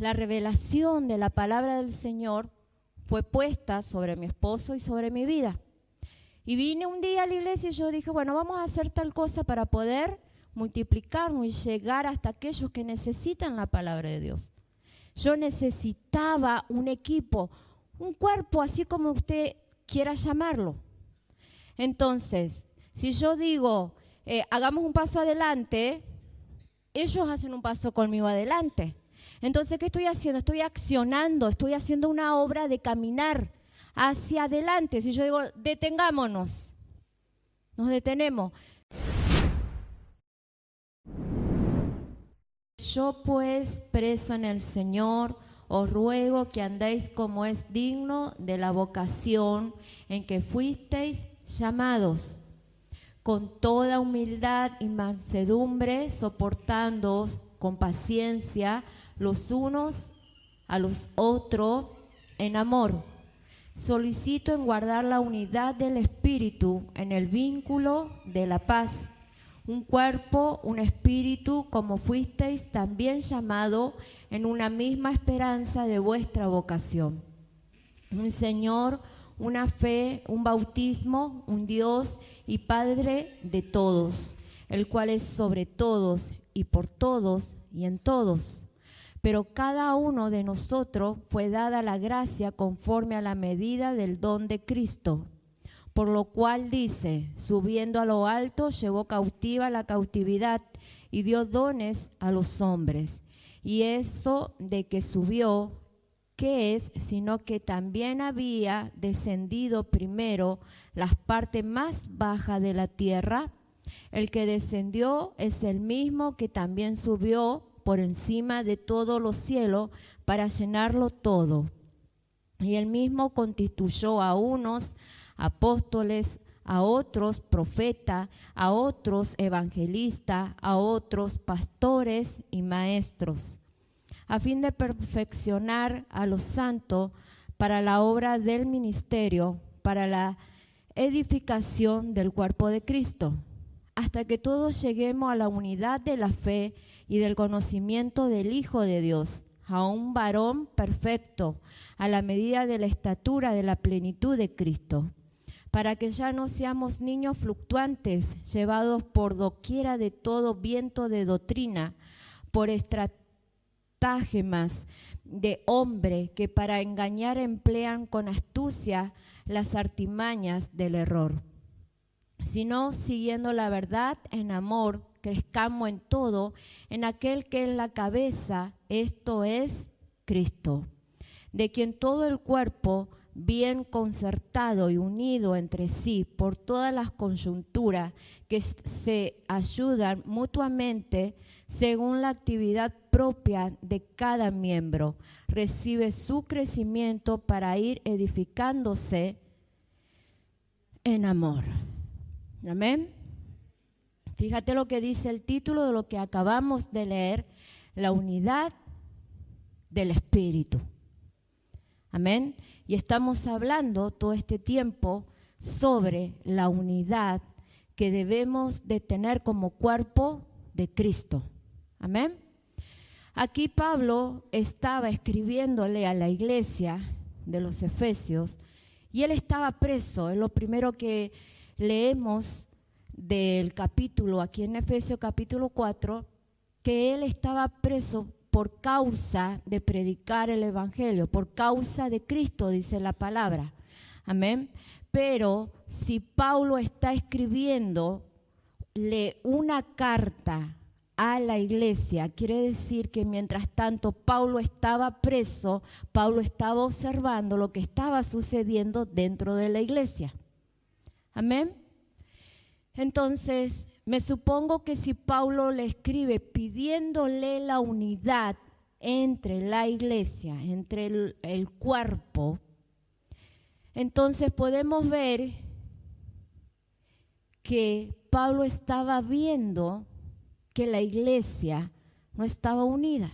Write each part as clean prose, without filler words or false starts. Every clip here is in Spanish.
la revelación de la palabra del Señor fue puesta sobre mi esposo y sobre mi vida. Y vine un día a la iglesia y yo dije, bueno, vamos a hacer tal cosa para poder multiplicarnos y llegar hasta aquellos que necesitan la palabra de Dios. Yo necesitaba un equipo, un cuerpo, así como usted quiera llamarlo. Entonces, si yo digo, hagamos un paso adelante, ellos hacen un paso conmigo adelante. Entonces, ¿qué estoy haciendo? Estoy accionando, estoy haciendo una obra de caminar hacia adelante. Si yo digo, detengámonos, nos detenemos. Yo pues, preso en el Señor, os ruego que andéis como es digno de la vocación en que fuisteis llamados, con toda humildad y mansedumbre, soportándoos con paciencia los unos a los otros en amor. Solicito en guardar la unidad del Espíritu en el vínculo de la paz. Un cuerpo, un espíritu, como fuisteis también llamado en una misma esperanza de vuestra vocación. Un Señor, una fe, un bautismo, un Dios y Padre de todos, el cual es sobre todos y por todos y en todos. Pero cada uno de nosotros fue dada la gracia conforme a la medida del don de Cristo. Por lo cual dice, subiendo a lo alto, llevó cautiva la cautividad y dio dones a los hombres. Y eso de que subió, ¿qué es? Sino que también había descendido primero las partes más bajas de la tierra. El que descendió es el mismo que también subió por encima de todos los cielos para llenarlo todo. Y él mismo constituyó a unos apóstoles, a otros profetas, a otros evangelistas, a otros pastores y maestros, a fin de perfeccionar a los santos para la obra del ministerio, para la edificación del cuerpo de Cristo, hasta que todos lleguemos a la unidad de la fe y del conocimiento del Hijo de Dios, a un varón perfecto, a la medida de la estatura de la plenitud de Cristo, para que ya no seamos niños fluctuantes, llevados por doquiera de todo viento de doctrina, por estratagemas de hombre que para engañar emplean con astucia las artimañas del error, sino siguiendo la verdad en amor, crezcamos en todo, en aquel que es la cabeza, esto es Cristo, de quien todo el cuerpo, bien concertado y unido entre sí por todas las coyunturas que se ayudan mutuamente según la actividad propia de cada miembro, recibe su crecimiento para ir edificándose en amor. Amén. Fíjate lo que dice el título de lo que acabamos de leer, la unidad del Espíritu. Amén. Y estamos hablando todo este tiempo sobre la unidad que debemos de tener como cuerpo de Cristo. Amén. Aquí Pablo estaba escribiéndole a la iglesia de los Efesios y él estaba preso. Es lo primero que leemos del capítulo, aquí en Efesios capítulo 4, que él estaba preso por causa de predicar el evangelio, por causa de Cristo, dice la palabra. Amén. Pero si Pablo está escribiéndole una carta a la iglesia, quiere decir que mientras tanto Pablo estaba preso, Pablo estaba observando lo que estaba sucediendo dentro de la iglesia. Amén. Entonces, me supongo que si Pablo le escribe pidiéndole la unidad entre la iglesia, entre el cuerpo, entonces podemos ver que Pablo estaba viendo que la iglesia no estaba unida.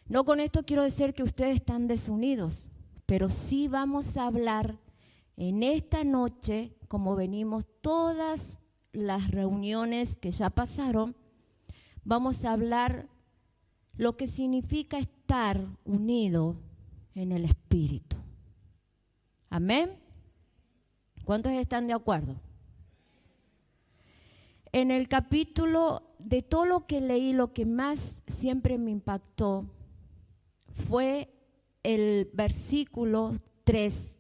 No con esto quiero decir que ustedes están desunidos, pero sí vamos a hablar en esta noche, como venimos todas las reuniones que ya pasaron, vamos a hablar lo que significa estar unido en el Espíritu. Amén. ¿Cuántos están de acuerdo? En el capítulo, de todo lo que leí, lo que más siempre me impactó fue el versículo 3.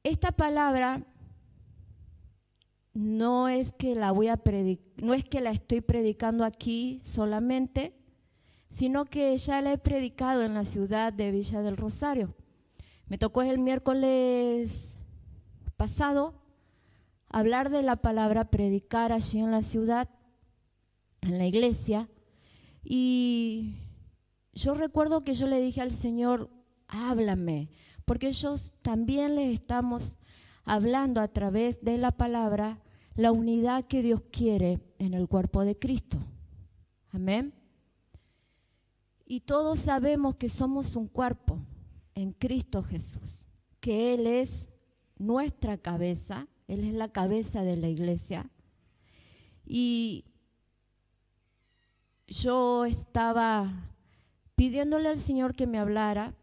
Esta palabra no es que la estoy predicando aquí solamente, sino que ya la he predicado en la ciudad de Villa del Rosario. Me tocó el miércoles pasado hablar de la palabra, predicar allí en la ciudad, en la iglesia, y yo recuerdo que yo le dije al Señor, háblame, porque ellos también les estamos hablando a través de la palabra la unidad que Dios quiere en el cuerpo de Cristo. Amén. Y todos sabemos que somos un cuerpo en Cristo Jesús, que Él es nuestra cabeza, Él es la cabeza de la iglesia. Y yo estaba pidiéndole al Señor que me hablara,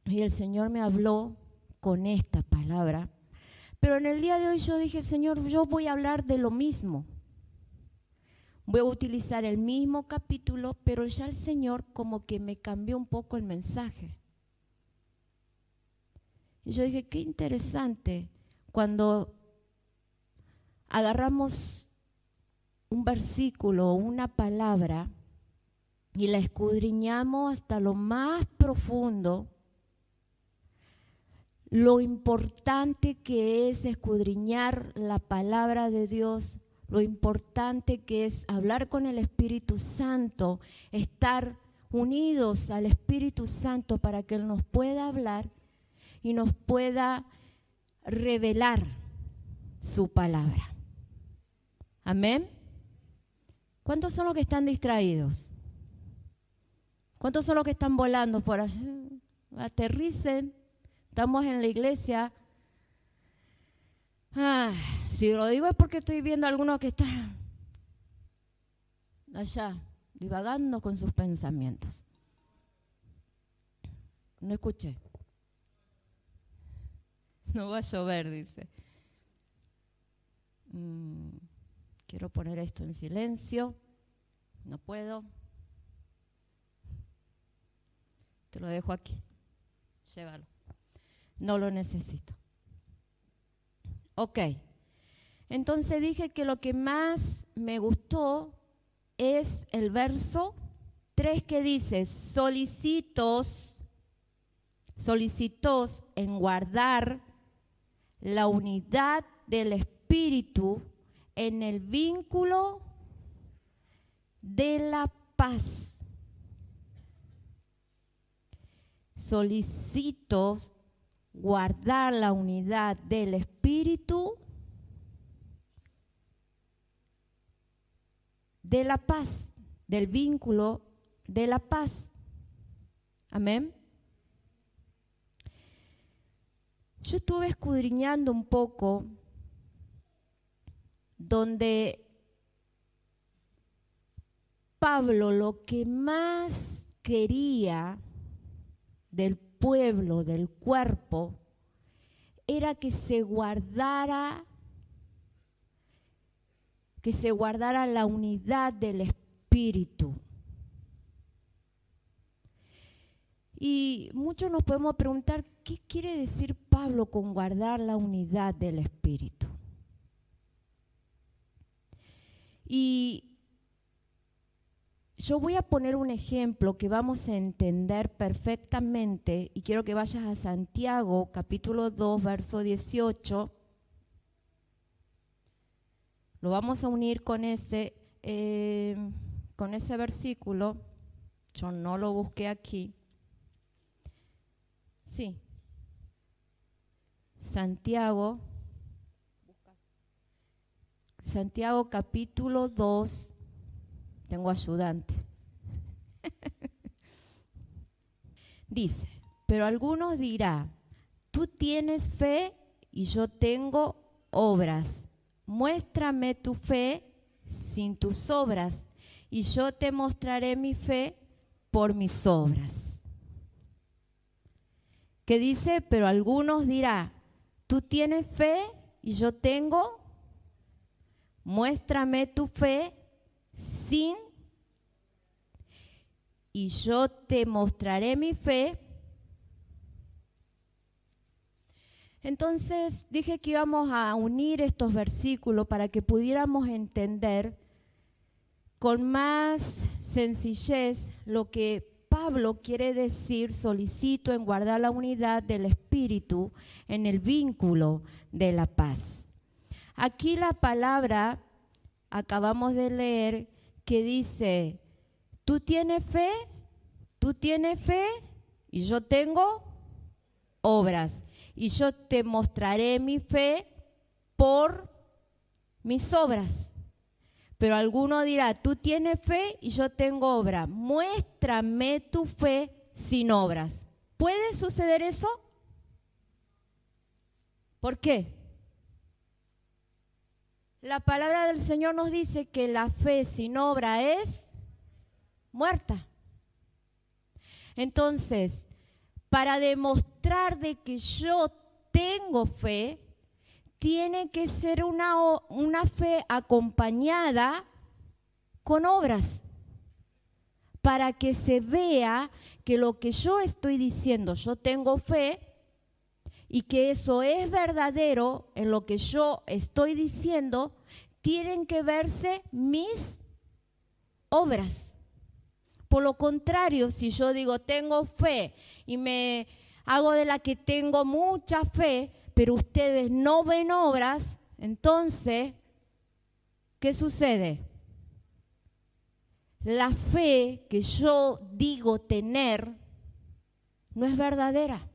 y el Señor me habló con esta palabra. Pero en el día de hoy yo dije, Señor, yo voy a hablar de lo mismo. Voy a utilizar el mismo capítulo, pero ya el Señor como que me cambió un poco el mensaje. Y yo dije, qué interesante, cuando agarramos un versículo o una palabra y la escudriñamos hasta lo más profundo, lo importante que es escudriñar la palabra de Dios, lo importante que es hablar con el Espíritu Santo, estar unidos al Espíritu Santo para que Él nos pueda hablar y nos pueda revelar su palabra. Amén. ¿Cuántos son los que están distraídos? ¿Cuántos son los que están volando por allí? Aterricen. Estamos en la iglesia. Si lo digo es porque estoy viendo a algunos que están allá, divagando con sus pensamientos. No escuché. No va a llover, dice. Quiero poner esto en silencio. No puedo. Te lo dejo aquí. Llévalo. No lo necesito. Ok. Entonces dije que lo que más me gustó es el verso 3 que dice, solicitos en guardar la unidad del Espíritu en el vínculo de la paz. Solicitos guardar la unidad del Espíritu de la paz, del vínculo de la paz. Amén. Yo estuve escudriñando un poco donde Pablo lo que más quería del pueblo, del cuerpo, era que se guardara la unidad del Espíritu. Y muchos nos podemos preguntar, ¿qué quiere decir Pablo con guardar la unidad del Espíritu? Y yo voy a poner un ejemplo que vamos a entender perfectamente y quiero que vayas a Santiago, capítulo 2, verso 18. Lo vamos a unir con ese versículo. Yo no lo busqué aquí. Sí. Santiago capítulo 2. Tengo ayudante. Dice, pero algunos dirán, tú tienes fe y yo tengo obras. Muéstrame tu fe sin tus obras y yo te mostraré mi fe por mis obras. Que dice, pero algunos dirán, tú tienes fe y yo tengo, muéstrame tu fe sin, y yo te mostraré mi fe. Entonces dije que íbamos a unir estos versículos para que pudiéramos entender con más sencillez lo que Pablo quiere decir: solicito en guardar la unidad del Espíritu en el vínculo de la paz. Aquí la palabra, acabamos de leer, que dice, tú tienes fe y yo tengo obras. Y yo te mostraré mi fe por mis obras. Pero alguno dirá, tú tienes fe y yo tengo obra. Muéstrame tu fe sin obras. ¿Puede suceder eso? ¿Por qué? La palabra del Señor nos dice que la fe sin obra es muerta. Entonces, para demostrar de que yo tengo fe, tiene que ser una fe acompañada con obras, para que se vea que lo que yo estoy diciendo, yo tengo fe, y que eso es verdadero en lo que yo estoy diciendo, tienen que verse mis obras. Por lo contrario, si yo digo tengo fe y me hago de la que tengo mucha fe, pero ustedes no ven obras, entonces, ¿qué sucede? La fe que yo digo tener no es verdadera.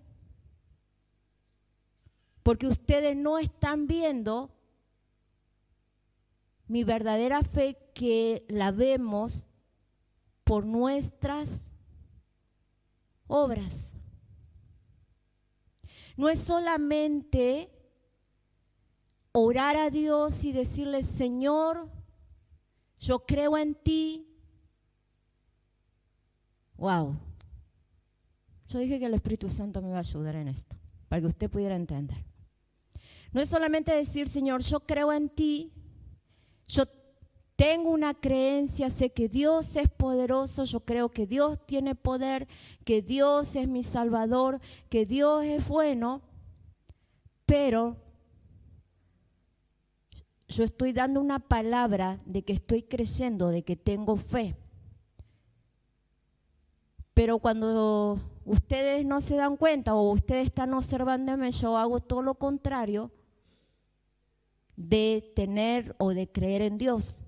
Porque ustedes no están viendo mi verdadera fe, que la vemos por nuestras obras. No es solamente orar a Dios y decirle, Señor, yo creo en ti. Wow. Yo dije que el Espíritu Santo me iba a ayudar en esto, para que usted pudiera entender. No es solamente decir, Señor, yo creo en ti, yo tengo una creencia, sé que Dios es poderoso, yo creo que Dios tiene poder, que Dios es mi Salvador, que Dios es bueno, pero yo estoy dando una palabra de que estoy creyendo, de que tengo fe. Pero cuando ustedes no se dan cuenta o ustedes están observándome, yo hago todo lo contrario de tener o de creer en Dios.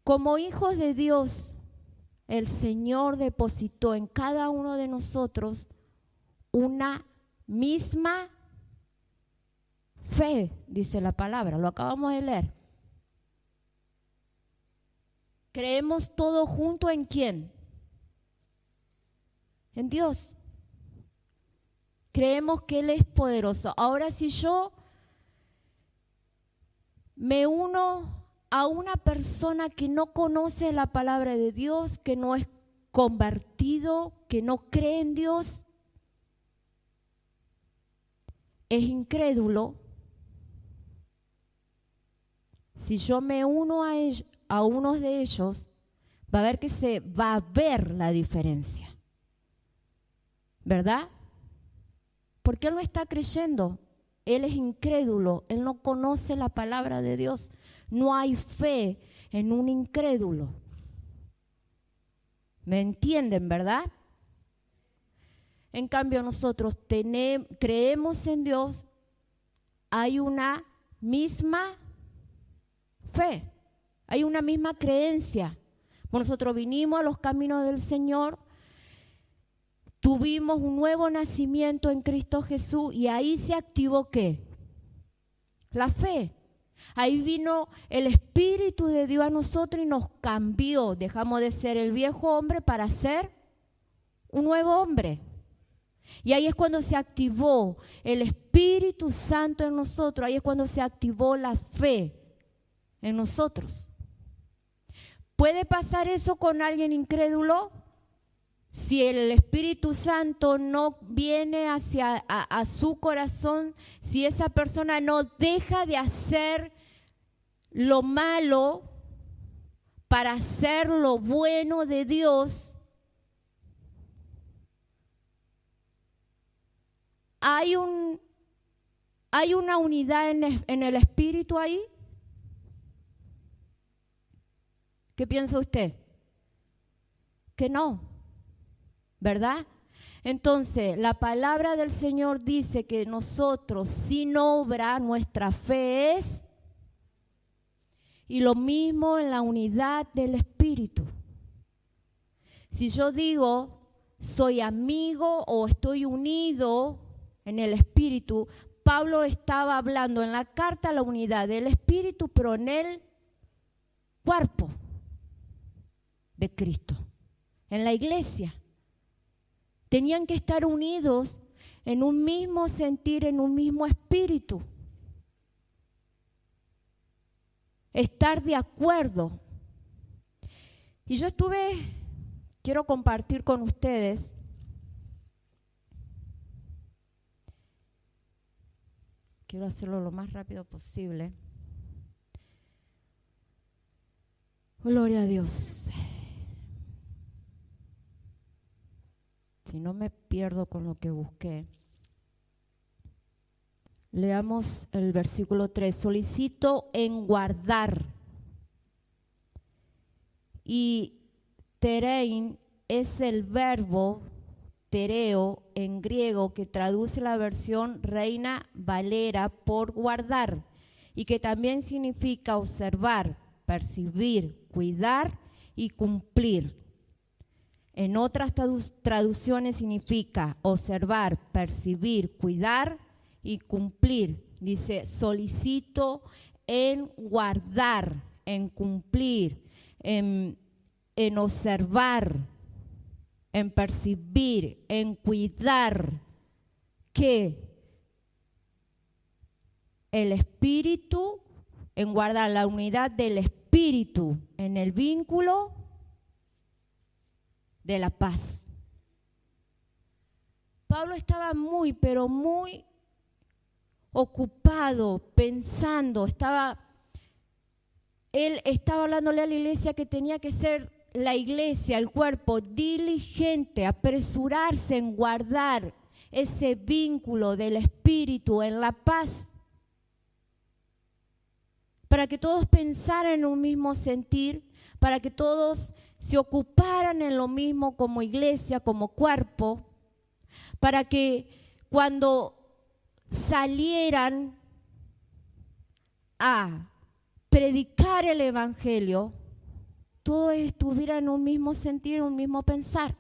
Como hijos de Dios, el Señor depositó en cada uno de nosotros una misma fe, dice la palabra, lo acabamos de leer. Creemos todo junto ¿en quién? En Dios. Creemos que Él es poderoso. Ahora, si yo me uno a una persona que no conoce la palabra de Dios, que no es convertido, que no cree en Dios, es incrédulo. Si yo me uno a uno de ellos, va a ver que se va a ver la diferencia, ¿verdad? Porque él no está creyendo, él es incrédulo, él no conoce la palabra de Dios. No hay fe en un incrédulo. ¿Me entienden, verdad? En cambio, nosotros creemos en Dios, hay una misma fe, hay una misma creencia. Nosotros vinimos a los caminos del Señor, tuvimos un nuevo nacimiento en Cristo Jesús y ahí se activó ¿qué? La fe. Ahí vino el Espíritu de Dios a nosotros y nos cambió. Dejamos de ser el viejo hombre para ser un nuevo hombre. Y ahí es cuando se activó el Espíritu Santo en nosotros. Ahí es cuando se activó la fe en nosotros. ¿Puede pasar eso con alguien incrédulo? Si el Espíritu Santo no viene hacia a su corazón, si esa persona no deja de hacer lo malo para hacer lo bueno de Dios, ¿hay una unidad en el Espíritu ahí? ¿Qué piensa usted? Que no, ¿verdad? Entonces, la palabra del Señor dice que nosotros sin obra nuestra fe es, y lo mismo en la unidad del Espíritu. Si yo digo soy amigo o estoy unido en el Espíritu, Pablo estaba hablando en la carta a la unidad del Espíritu, pero en el cuerpo de Cristo, en la iglesia. Tenían que estar unidos en un mismo sentir, en un mismo espíritu. Estar de acuerdo. Y yo quiero compartir con ustedes quiero hacerlo lo más rápido posible. Gloria a Dios. Si no me pierdo con lo que busqué. Leamos el versículo 3. Solicito en guardar. Y terein es el verbo tereo en griego que traduce la versión Reina Valera por guardar y que también significa observar, percibir, cuidar y cumplir. En otras traducciones significa observar, percibir, cuidar y cumplir. Dice, solicito en guardar, en cumplir, en observar, en percibir, en cuidar que el Espíritu, en guardar la unidad del Espíritu en el vínculo de la paz. Pablo estaba pero muy ocupado, pensando, él estaba hablándole a la iglesia que tenía que ser la iglesia, el cuerpo, diligente, apresurarse en guardar ese vínculo del Espíritu en la paz, para que todos pensaran en un mismo sentir, para que todos se ocuparan en lo mismo como iglesia, como cuerpo, para que cuando salieran a predicar el Evangelio, todos estuvieran en un mismo sentir, en un mismo pensar.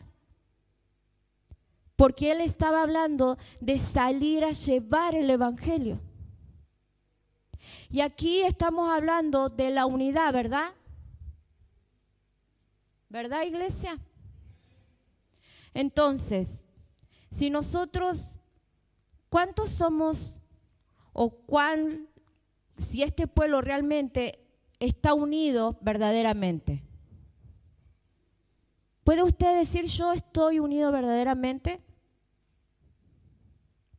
Porque él estaba hablando de salir a llevar el Evangelio. Y aquí estamos hablando de la unidad, ¿verdad? ¿Verdad, iglesia? Entonces, si nosotros, ¿cuántos somos si este pueblo realmente está unido verdaderamente? ¿Puede usted decir yo estoy unido verdaderamente?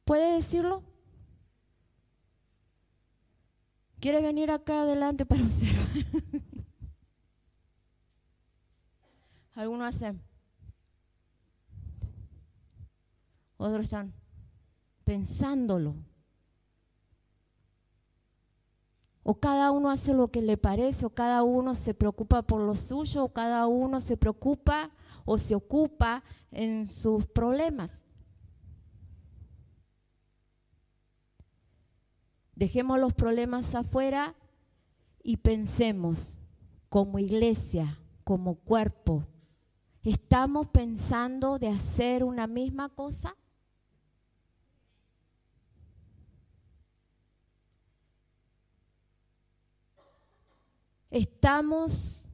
¿Puede decirlo? ¿Quiere venir acá adelante para observar? Algunos hacen. Otros están pensándolo. O cada uno hace lo que le parece, o cada uno se preocupa por lo suyo, o cada uno se preocupa o se ocupa en sus problemas. Dejemos los problemas afuera y pensemos como iglesia, como cuerpo. ¿Estamos pensando de hacer una misma cosa? ¿Estamos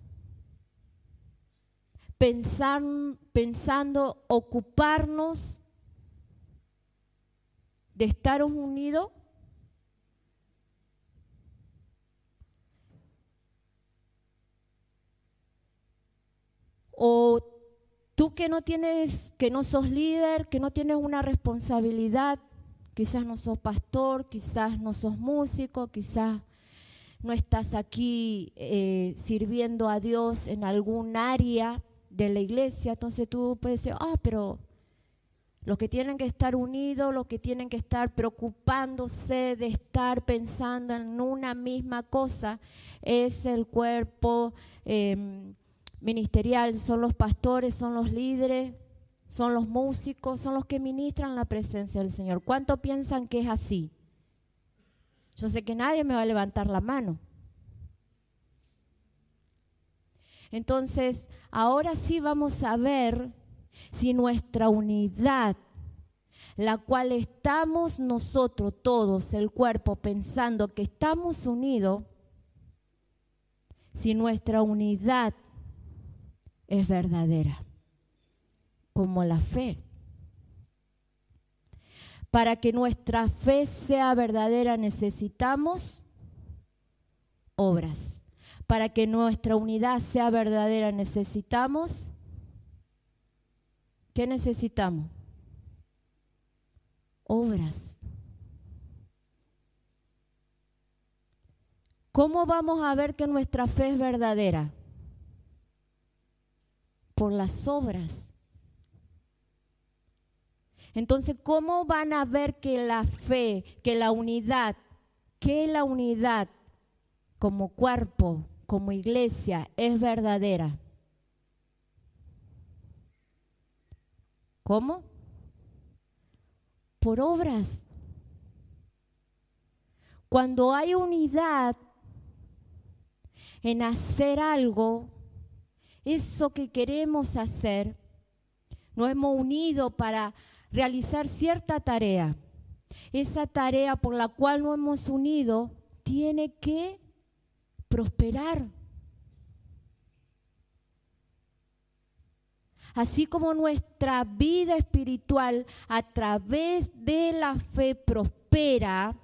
pensando ocuparnos de estar unidos? que no sos líder, que no tienes una responsabilidad, quizás no sos pastor, quizás no sos músico, quizás no estás aquí sirviendo a Dios en algún área de la iglesia, entonces tú puedes decir, pero los que tienen que estar unidos, los que tienen que estar preocupándose de estar pensando en una misma cosa, es el cuerpo ministerial, son los pastores, son los líderes, son los músicos, son los que ministran la presencia del Señor. ¿Cuánto piensan que es así? Yo sé que nadie me va a levantar la mano. Entonces, ahora sí vamos a ver si nuestra unidad, la cual estamos nosotros todos, el cuerpo, pensando que estamos unidos, si nuestra unidad es verdadera, como la fe. Para que nuestra fe sea verdadera necesitamos obras. Para que nuestra unidad sea verdadera necesitamos, ¿qué necesitamos? Obras. ¿Cómo vamos a ver que nuestra fe es verdadera? Por las obras. Entonces, ¿cómo van a ver que la fe, que la unidad como cuerpo, como iglesia, es verdadera? ¿Cómo? Por obras. Cuando hay unidad en hacer algo, eso que queremos hacer, nos hemos unido para realizar cierta tarea. Esa tarea por la cual nos hemos unido tiene que prosperar. Así como nuestra vida espiritual a través de la fe prospera,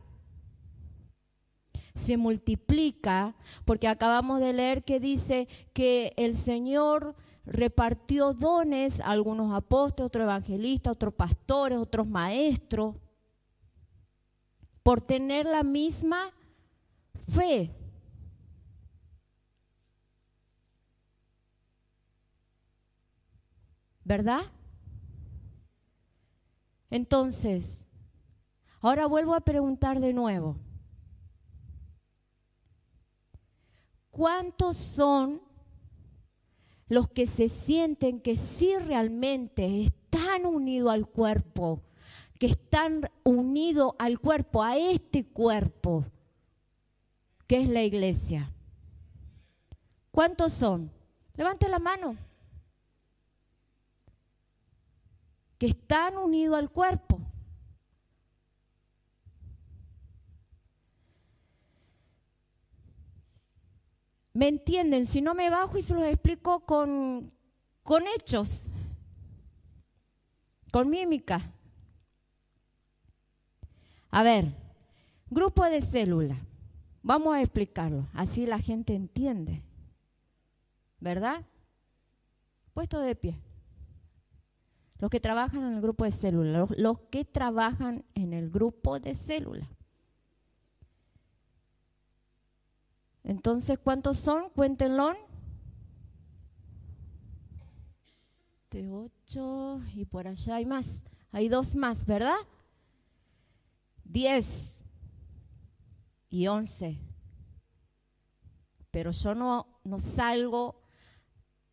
se multiplica, porque acabamos de leer que dice que el Señor repartió dones a algunos apóstoles, otros evangelistas, otros pastores, otros maestros, por tener la misma fe. ¿Verdad? Entonces, ahora vuelvo a preguntar de nuevo. ¿Cuántos son los que se sienten que sí realmente están unidos al cuerpo, que están unidos al cuerpo, a este cuerpo, que es la iglesia? ¿Cuántos son? Levante la mano. Que están unidos al cuerpo. ¿Me entienden? Si no me bajo y se los explico con hechos, con mímica. A ver, grupo de célula. Vamos a explicarlo, así la gente entiende. ¿Verdad? Puesto de pie. Los que trabajan en el grupo de célula, los que trabajan en el grupo de célula. Entonces, ¿cuántos son? Cuéntenlo. De 8 y por allá hay más. Hay 2 más, ¿verdad? 10 y 11. Pero yo no salgo,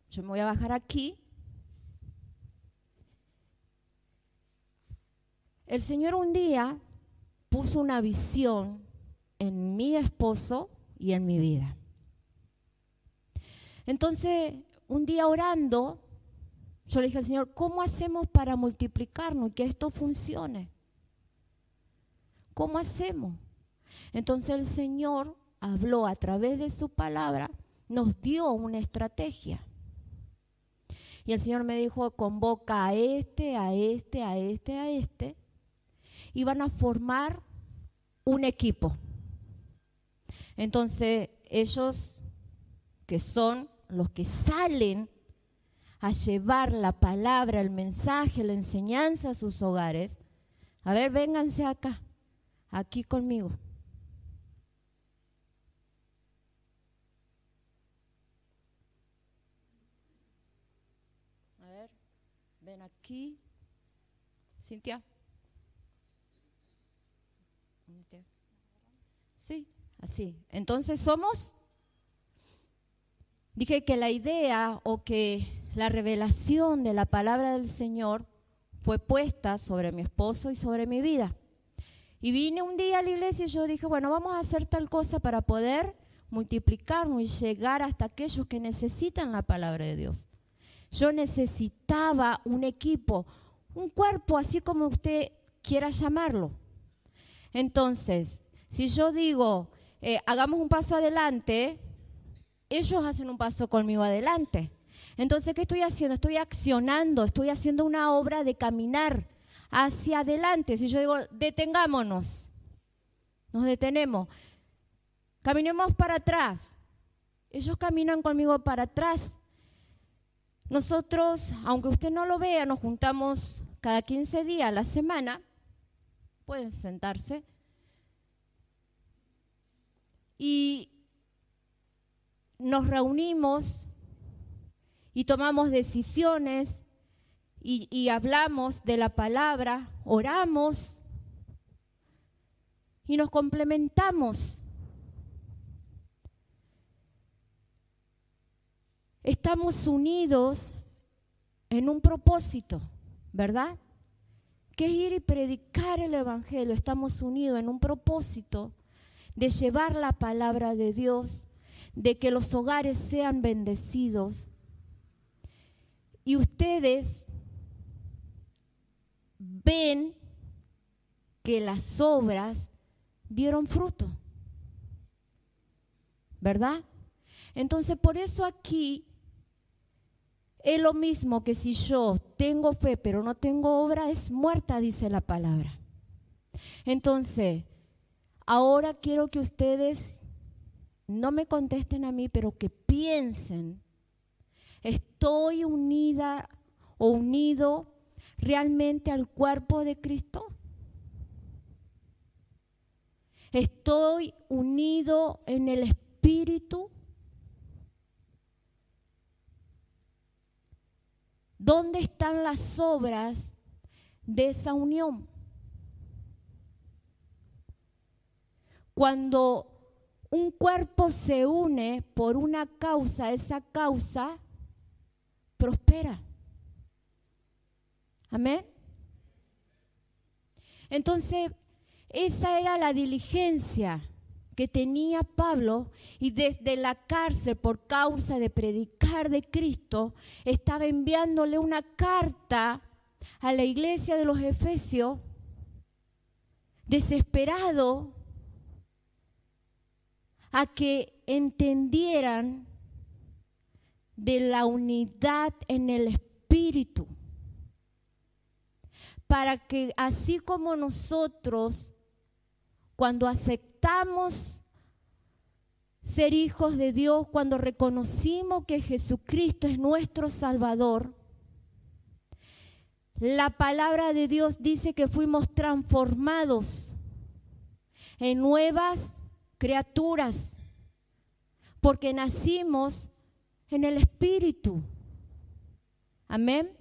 yo me voy a bajar aquí. El Señor un día puso una visión en mi esposo y en mi vida. Entonces, un día orando, yo le dije al Señor, ¿cómo hacemos para multiplicarnos y que esto funcione? ¿Cómo hacemos? Entonces el Señor habló a través de su palabra, nos dio una estrategia. Y el Señor me dijo, convoca a este, y van a formar un equipo. Entonces ellos, que son los que salen a llevar la palabra, el mensaje, la enseñanza a sus hogares, a ver, vénganse acá, aquí conmigo. A ver, ven aquí. Cintia. Sí, así. Entonces dije que la idea o que la revelación de la palabra del Señor fue puesta sobre mi esposo y sobre mi vida. Y vine un día a la iglesia y yo dije, bueno, vamos a hacer tal cosa para poder multiplicarnos y llegar hasta aquellos que necesitan la palabra de Dios. Yo necesitaba un equipo, un cuerpo, así como usted quiera llamarlo. Entonces, si yo digo, hagamos un paso adelante, ellos hacen un paso conmigo adelante. Entonces, ¿qué estoy haciendo? Estoy accionando, estoy haciendo una obra de caminar hacia adelante. Si yo digo, detengámonos, nos detenemos, caminemos para atrás. Ellos caminan conmigo para atrás. Nosotros, aunque usted no lo vea, nos juntamos cada 15 días a la semana. Pueden sentarse. Y nos reunimos y tomamos decisiones y hablamos de la palabra, oramos y nos complementamos. Estamos unidos en un propósito, ¿verdad? Que es ir y predicar el Evangelio. Estamos unidos en un propósito de llevar la palabra de Dios, de que los hogares sean bendecidos. Y ustedes ven que las obras dieron fruto, ¿verdad? Entonces, por eso aquí es lo mismo que si yo tengo fe pero no tengo obra, es muerta, dice la palabra. Entonces, ahora quiero que ustedes no me contesten a mí, pero que piensen, ¿estoy unida o unido realmente al cuerpo de Cristo? ¿Estoy unido en el Espíritu? ¿Dónde están las obras de esa unión? Cuando un cuerpo se une por una causa, esa causa prospera. Amén. Entonces, esa era la diligencia que tenía Pablo, y desde la cárcel, por causa de predicar de Cristo, estaba enviándole una carta a la iglesia de los Efesios, desesperado, a que entendieran de la unidad en el Espíritu, para que así como nosotros, cuando aceptamos ser hijos de Dios, cuando reconocimos que Jesucristo es nuestro Salvador, la palabra de Dios dice que fuimos transformados en nuevas criaturas, porque nacimos en el Espíritu. Amén.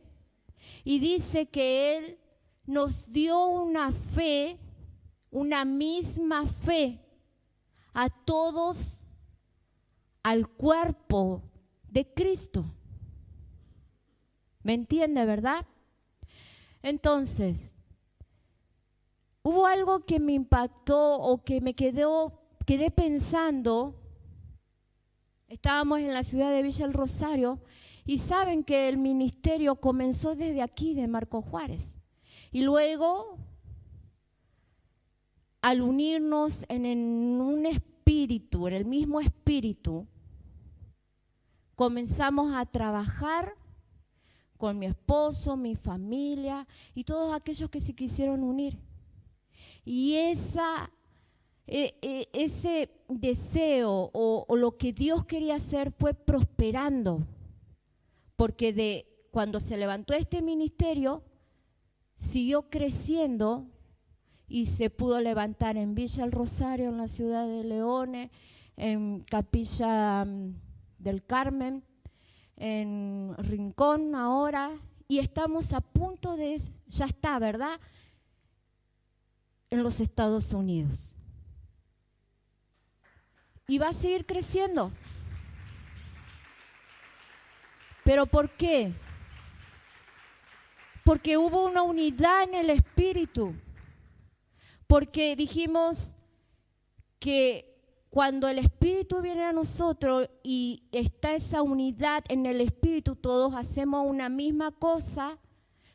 Y dice que Él nos dio una fe, una misma fe a todos, al cuerpo de Cristo. ¿Me entiende, verdad? Entonces, hubo algo que me impactó o que me quedé pensando. Estábamos en la ciudad de Villa El Rosario y saben que el ministerio comenzó desde aquí, de Marco Juárez. Y luego, al unirnos en un espíritu, en el mismo espíritu, comenzamos a trabajar con mi esposo, mi familia y todos aquellos que se quisieron unir. Y ese deseo o lo que Dios quería hacer fue prosperando, porque de cuando se levantó este ministerio, siguió creciendo y se pudo levantar en Villa El Rosario, en la ciudad de Leones, en Capilla del Carmen, en Rincón ahora, y estamos a punto de, ya está, ¿verdad?, en los Estados Unidos. Y va a seguir creciendo. ¿Pero por qué? Porque hubo una unidad en el espíritu. Porque dijimos que cuando el espíritu viene a nosotros y está esa unidad en el espíritu, todos hacemos una misma cosa,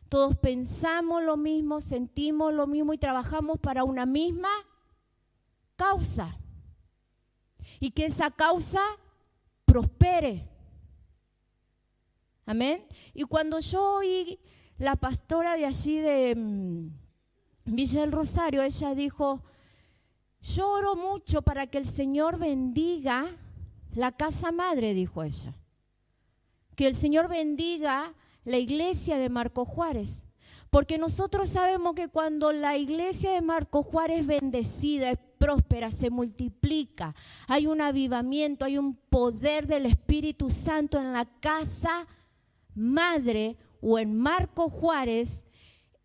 todos pensamos lo mismo, sentimos lo mismo y trabajamos para una misma causa. Y que esa causa prospere. Amén. Y cuando yo oí la pastora de allí de Villa del Rosario, ella dijo: yo oro mucho para que el Señor bendiga la casa madre, dijo ella. Que el Señor bendiga la iglesia de Marco Juárez. Porque nosotros sabemos que cuando la iglesia de Marco Juárez es bendecida, es próspera, se multiplica, hay un avivamiento, hay un poder del Espíritu Santo en la casa madre o en Marco Juárez,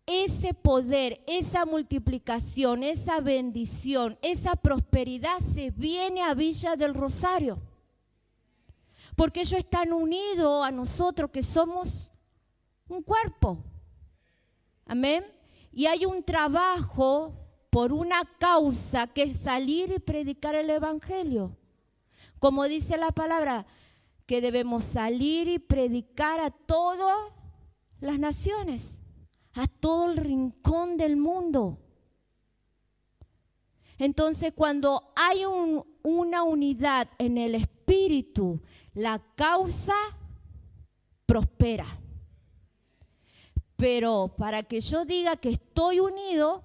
ese poder, esa multiplicación, esa bendición, esa prosperidad se viene a Villa del Rosario. Porque ellos están unidos a nosotros que somos un cuerpo. Amén. Y hay un trabajo por una causa que es salir y predicar el evangelio. Como dice la palabra, que debemos salir y predicar a todas las naciones, a todo el rincón del mundo. Entonces, cuando hay una unidad en el espíritu, la causa prospera. Pero para que yo diga que estoy unido,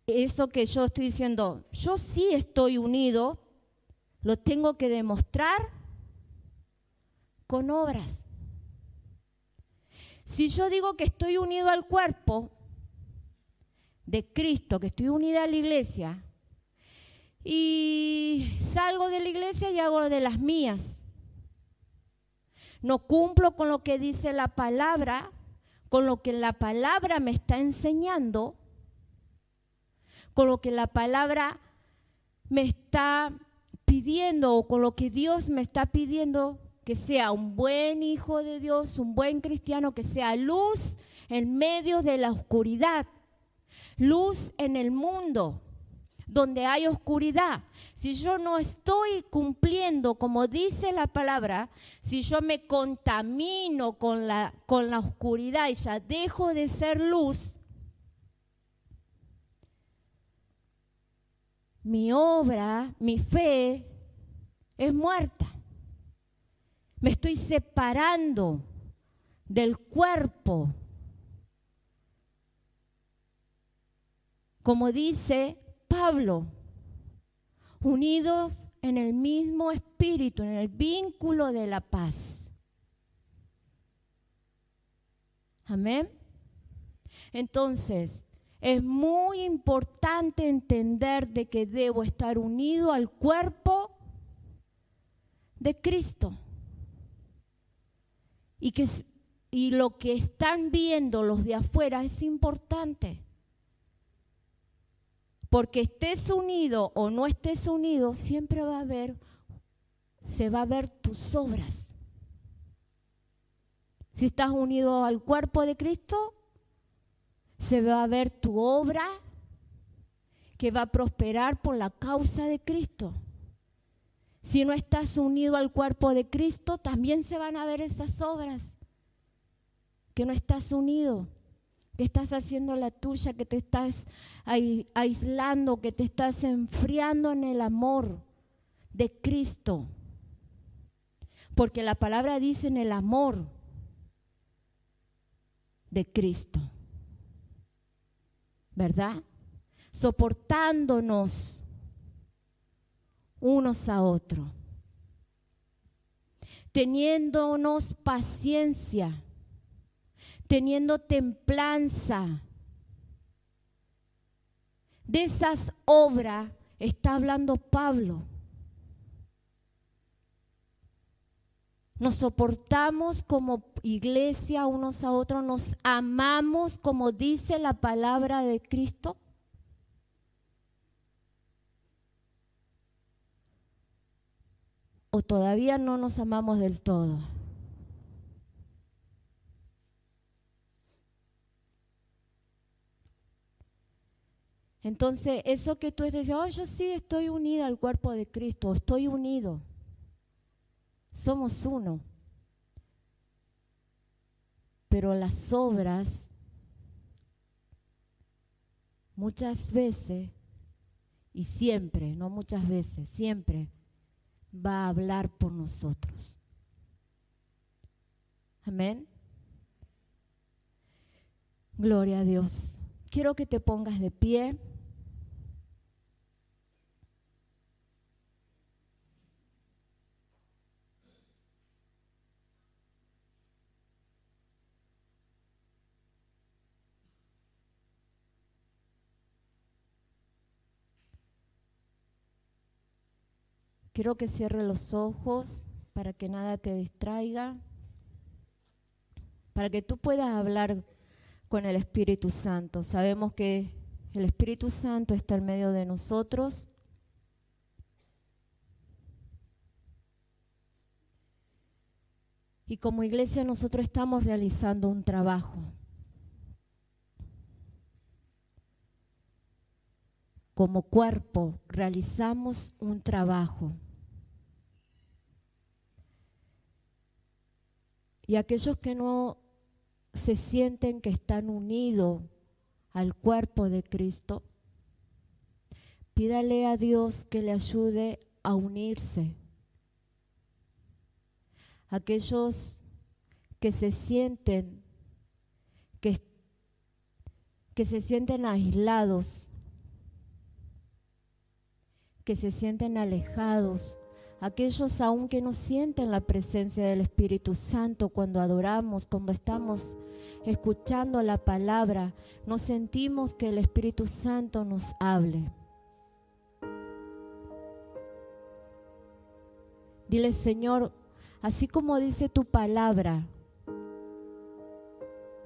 eso que yo estoy diciendo, yo sí estoy unido, lo tengo que demostrar con obras. Si yo digo que estoy unido al cuerpo de Cristo, que estoy unida a la iglesia, y salgo de la iglesia y hago de las mías, no cumplo con lo que dice la palabra, con lo que la palabra me está enseñando, con lo que la palabra me está pidiendo o con lo que Dios me está pidiendo, que sea un buen hijo de Dios, un buen cristiano, que sea luz en medio de la oscuridad, luz en el mundo donde hay oscuridad. Si yo no estoy cumpliendo como dice la palabra, si yo me contamino con la oscuridad y ya dejo de ser luz, mi obra, mi fe es muerta. Me estoy separando del cuerpo. Como dice Pablo, unidos en el mismo espíritu, en el vínculo de la paz. Amén. Entonces, es muy importante entender de que debo estar unido al cuerpo de Cristo. Y lo que están viendo los de afuera es importante. Porque estés unido o no estés unido, siempre se va a ver tus obras. Si estás unido al cuerpo de Cristo, se va a ver tu obra que va a prosperar por la causa de Cristo. Si no estás unido al cuerpo de Cristo, también se van a ver esas obras que no estás unido, que estás haciendo la tuya, que te estás aislando, que te estás enfriando en el amor de Cristo. Porque la palabra dice en el amor de Cristo, ¿verdad? Soportándonos unos a otros. teniéndonos paciencia, teniendo templanza. De esas obras está hablando Pablo. Nos soportamos como iglesia unos a otros, nos amamos como dice la palabra de Cristo. ¿O todavía no nos amamos del todo? Entonces, eso que tú estás diciendo, yo sí estoy unida al cuerpo de Cristo, estoy unido. Somos uno. Pero las obras, muchas veces, y siempre, no muchas veces, siempre, va a hablar por nosotros. Amén. Gloria a Dios. Quiero que te pongas de pie. Quiero que cierres los ojos para que nada te distraiga, para que tú puedas hablar con el Espíritu Santo. Sabemos que el Espíritu Santo está en medio de nosotros. Y como iglesia nosotros estamos realizando un trabajo. Como cuerpo realizamos un trabajo. Y aquellos que no se sienten que están unidos al cuerpo de Cristo, pídale a Dios que le ayude a unirse. Aquellos que se sienten aislados, que se sienten alejados, aquellos aún que no sienten la presencia del Espíritu Santo cuando adoramos, cuando estamos escuchando la palabra, no sentimos que el Espíritu Santo nos hable. Dile, Señor, así como dice tu palabra,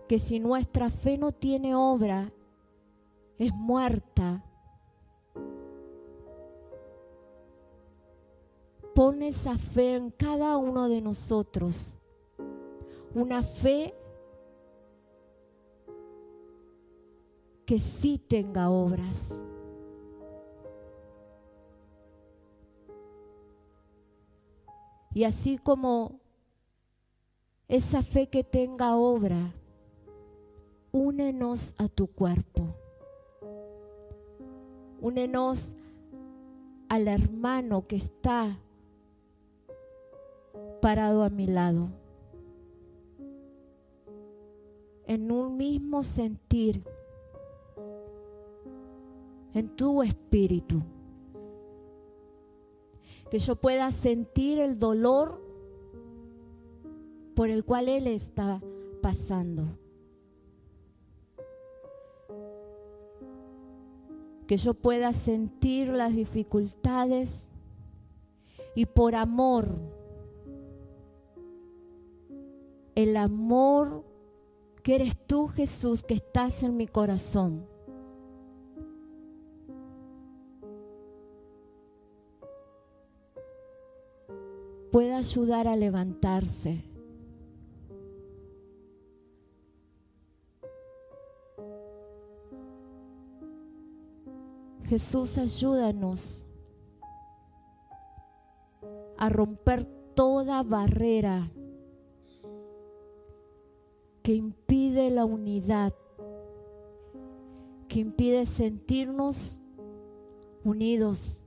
que si nuestra fe no tiene obra, es muerta. Pon esa fe en cada uno de nosotros, una fe que sí tenga obras. Y así como esa fe que tenga obra, únenos a tu cuerpo. Únenos al hermano que está parado a mi lado, en un mismo sentir, en tu espíritu, que yo pueda sentir el dolor por el cual él está pasando, que yo pueda sentir las dificultades y por amor, el amor que eres tú, Jesús, que estás en mi corazón, pueda ayudar a levantarse. Jesús, ayúdanos a romper toda barrera que impide la unidad, que impide sentirnos unidos.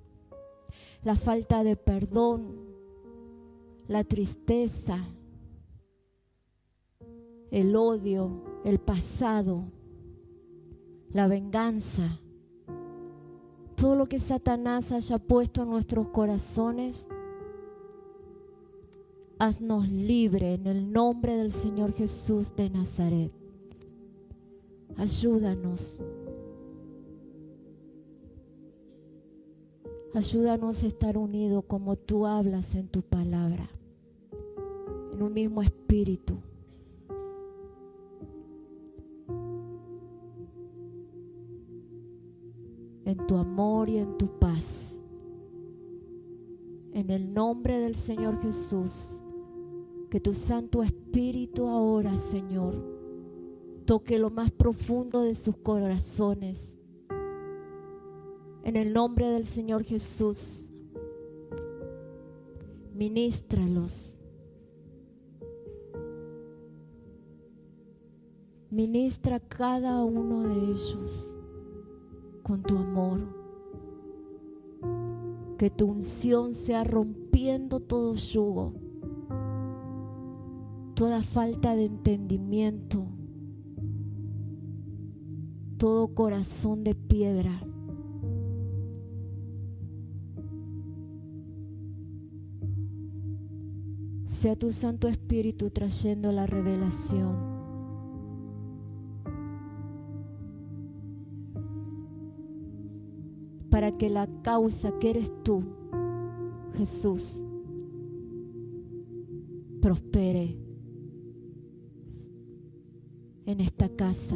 La falta de perdón, la tristeza, el odio, el pasado, la venganza, todo lo que Satanás haya puesto en nuestros corazones, haznos libre en el nombre del Señor Jesús de Nazaret. Ayúdanos. Ayúdanos a estar unidos como tú hablas en tu palabra, en un mismo espíritu. En tu amor y en tu paz. En el nombre del Señor Jesús, que tu Santo Espíritu ahora, Señor, toque lo más profundo de sus corazones. En el nombre del Señor Jesús, ministralos. Ministra a cada uno de ellos con tu amor. Que tu unción sea rompiendo todo yugo, toda falta de entendimiento, todo corazón de piedra. Sea tu Santo Espíritu trayendo la revelación. Para que la causa que eres tú, Jesús, prospere en esta casa.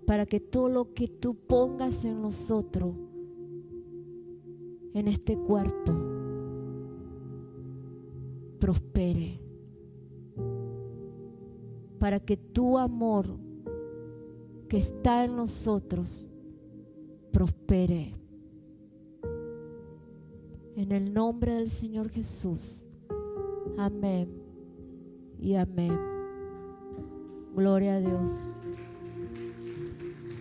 Para que todo lo que tú pongas en nosotros, en este cuerpo, prospere. Para que tu amor que está en nosotros prospere. En el nombre del Señor Jesús. Amén y amén. Gloria a Dios.